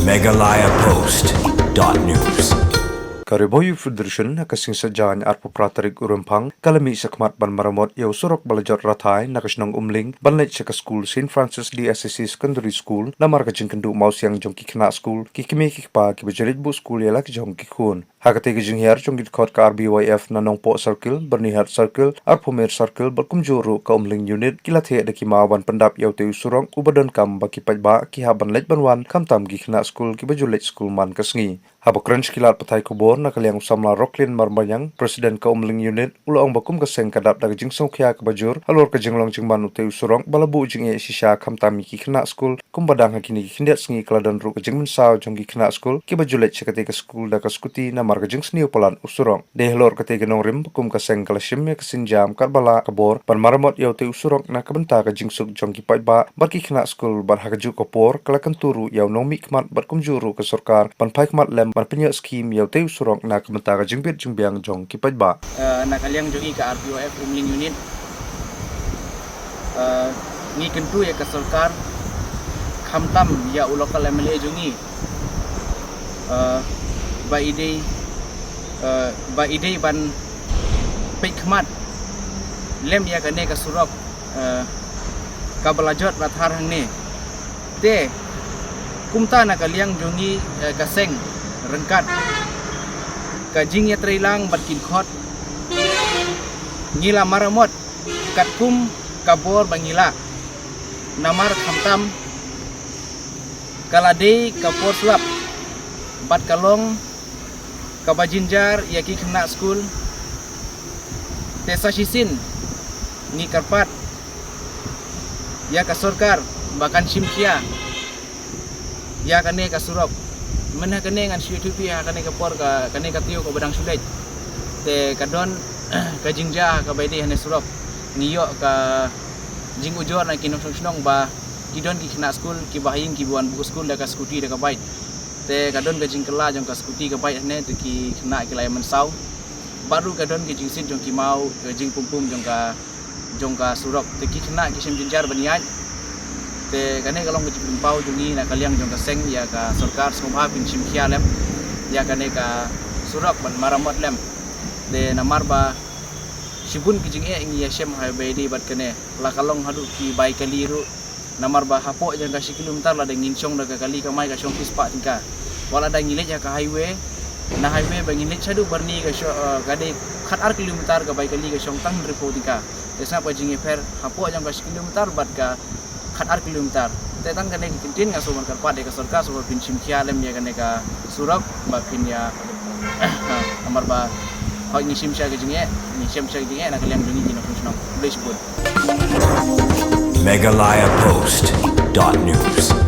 megalayapost.news. Kariboyu Federation nakasing sajan arpo pratarik urumpang kalami sakmat ban maramot yaw surok balajot rathai nakasnong umling banlait sa school St. Francis DSCC Secondary School na markajing kendu mausiang jong kikna school kikimi kikpa kibajarit bu school yala kijong kikun hakati kijing hiar jong gitkot ka RBYF na nongpo circle bernihat circle arpo mer circle berkumjuru ka umling unit kilathe de kimawan pendap yaw teu surong ubadon kam baki pajba ki haban lait banwan kamtam kikna school kibajulit school man kasngi habakran kilat patai kubor na kaliang usamla Rocklin Marmayang Presiden ka umling unit ulaong bakum kaseng kadap daga jing songkya ka bajur halor ka jinglong jingman uteu surong balabu jing e sisya kamtam ki kna school kumbadang hakini kindet sngi kaladan ru ka jing mensaw jong ki kna school ki bajulet sekate ka school da ka skuti na marga jing sniu palan usurong de halor ka te ganong rim bakum kaseng kalashim me kasinjam karbala kabor pan maramot yaw teu surong na kabenta ka jing suk jong ki paiba bar ki kna school bar hakaju kopor kalakan turu yaw nomi kmat bar kumjuru ka sarkar pan pai kmat lem bar penyak skim yaw teu surong na kabenta ka jingbit jingbiang jong ki paiba na kaliang jongi ka RBYF umling unit ni kentu ya ka sarkar khamtam ya ulokal MLA jongi ba ide ban pekmat lem ya kane ka surok ka balajot rathar hangne te kumta na kaliang jongi kaseng rengkat kajing ya trilang batkin khot ngila maramot katkum kabor bangila namar khamtam kalade kapor suap bat kalong kabajinjar yaki kena school tesa sisin ni karpat ya ka sarkar bakan simkia ya kane ka surop mana kane ngan YouTube ya kane kapor ka kane ka tiyo ko badang sulet te kadon ka jingja ka baide hane surop niyo ka jing ujor na kinong ba idon ki kena school ki bahing ki buan bu school da ka skuti da ka bait te kadon ka jingkela jong ka skuti ka bait hane te ki kena ki lai mensau baru kadon ki jingsin jong ki mau jing pumpum jong ka surop te ki kena ki sim jinjar baniat te kane kalong ki pau jungi na kaliang jong ka seng ya ka sarkar smha bin simkhia lem ya kane ka surok ban maramot lem de namar ba sibun ki jing e ngi ya shem hai baidi bat kane la kalong hadu ki bai kaliru namar ba hapo jang ka kilometer la de nginsong daga kali ka mai ka song kispa tingka wala da ngile ya ka highway na highway ba ngile chadu barni ka gade khat ar kilometer ka bai kali ka song tang repo tingka desa pa jing e fer hapo jang ka kilometer bat ka khat ar kilometer tetang kane kintin nga somar karpa de ka sarkar so pin simkhia lem ya kane ka surok ba pin ya amar ba ha ni simcha ke jinge ni simcha ke jinge na kaliang dungi jino funsional boleh sebut megalayapost.news.